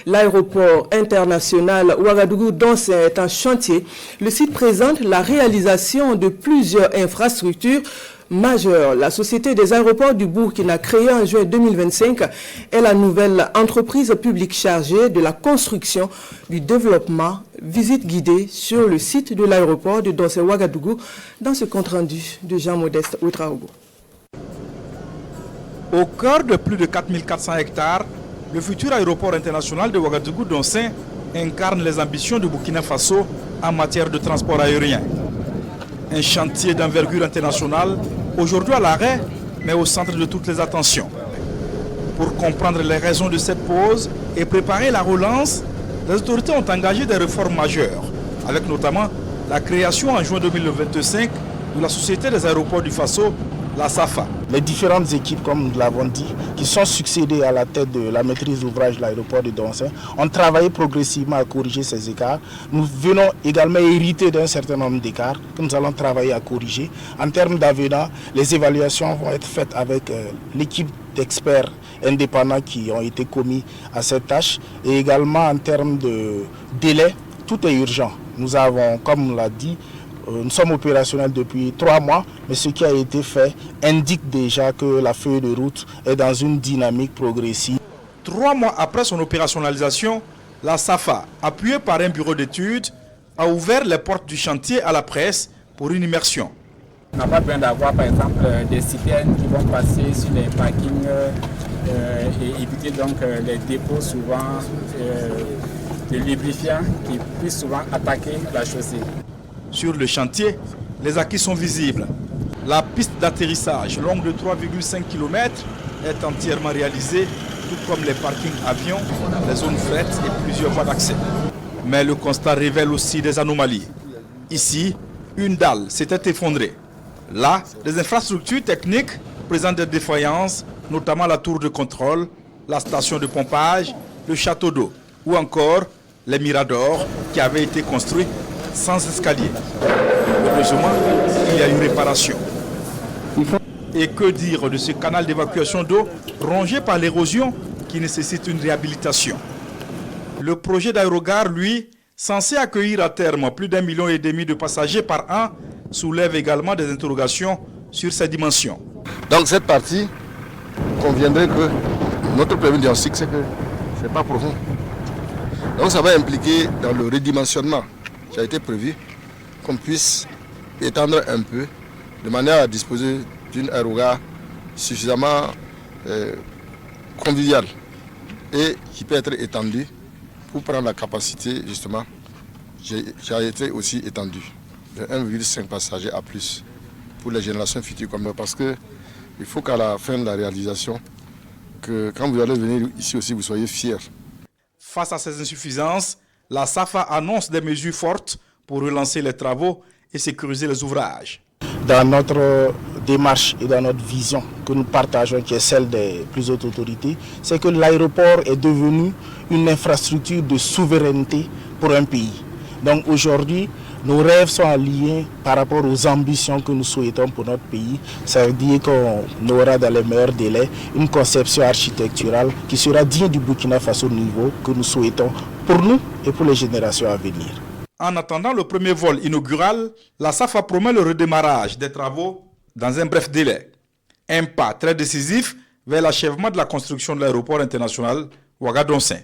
L'aéroport international Ouagadougou-Donsen est en chantier. Le site présente la réalisation de plusieurs infrastructures majeures. La Société des aéroports du Burkina, créée en juin 2025, est la nouvelle entreprise publique chargée de la construction, du développement. Visite guidée sur le site de l'aéroport de Donsen-Ouagadougou dans ce compte-rendu de Jean-Modeste Ouedraogo. Au cœur de plus de 4400 hectares, le futur aéroport international de Ouagadougou-Donsen incarne les ambitions de Burkina Faso en matière de transport aérien. Un chantier d'envergure internationale, aujourd'hui à l'arrêt, mais au centre de toutes les attentions. Pour comprendre les raisons de cette pause et préparer la relance, les autorités ont engagé des réformes majeures, avec notamment la création en juin 2025 de la Société des aéroports du Faso, la SAFA. Les différentes équipes, comme nous l'avons dit, qui sont succédées à la tête de la maîtrise d'ouvrage de l'aéroport de Donsen, ont travaillé progressivement à corriger ces écarts. Nous venons également hériter d'un certain nombre d'écarts que nous allons travailler à corriger. En termes d'avenant, les évaluations vont être faites avec l'équipe d'experts indépendants qui ont été commis à cette tâche. Et également en termes de délai, tout est urgent. Nous avons, comme on l'a dit, nous sommes opérationnels depuis 3 mois, mais ce qui a été fait indique déjà que la feuille de route est dans une dynamique progressive. 3 mois après son opérationnalisation, la SAFA, appuyée par un bureau d'études, a ouvert les portes du chantier à la presse pour une immersion. On n'a pas besoin d'avoir par exemple des citernes qui vont passer sur les parkings et éviter donc les dépôts souvent de lubrifiants qui puissent souvent attaquer la chaussée. Sur le chantier, les acquis sont visibles. La piste d'atterrissage longue de 3,5 km est entièrement réalisée, tout comme les parkings avions, les zones fret et plusieurs voies d'accès. Mais le constat révèle aussi des anomalies. Ici, une dalle s'était effondrée. Là, des infrastructures techniques présentent des défaillances, notamment la tour de contrôle, la station de pompage, le château d'eau ou encore les miradors qui avaient été construits sans escalier. Heureusement, il y a eu réparation. Et que dire de ce canal d'évacuation d'eau rongé par l'érosion qui nécessite une réhabilitation? Le projet d'aérogare, lui, censé accueillir à terme plus d'1,5 million de passagers par an, soulève également des interrogations sur ses dimensions. Donc cette partie, conviendrait que notre premier diagnostic, c'est que ce n'est pas profond. Donc ça va impliquer dans le redimensionnement qui a été prévu, qu'on puisse étendre un peu, de manière à disposer d'une aérogare suffisamment conviviale et qui peut être étendue pour prendre la capacité, justement, qui a été aussi étendue, de 1,5 passagers à plus pour les générations futures comme nous, parce qu'il faut qu'à la fin de la réalisation, que quand vous allez venir ici aussi, vous soyez fiers. Face à ces insuffisances, la SAFA annonce des mesures fortes pour relancer les travaux et sécuriser les ouvrages. Dans notre démarche et dans notre vision que nous partageons, qui est celle des plus hautes autorités, c'est que l'aéroport est devenu une infrastructure de souveraineté pour un pays. Donc aujourd'hui, nos rêves sont alignés par rapport aux ambitions que nous souhaitons pour notre pays. Ça veut dire qu'on aura dans les meilleurs délais une conception architecturale qui sera digne du Burkina Faso au niveau que nous souhaitons pour nous et pour les générations à venir. En attendant le premier vol inaugural, la SAFA promet le redémarrage des travaux dans un bref délai. Un pas très décisif vers l'achèvement de la construction de l'aéroport international Ouagadougou-Donsen.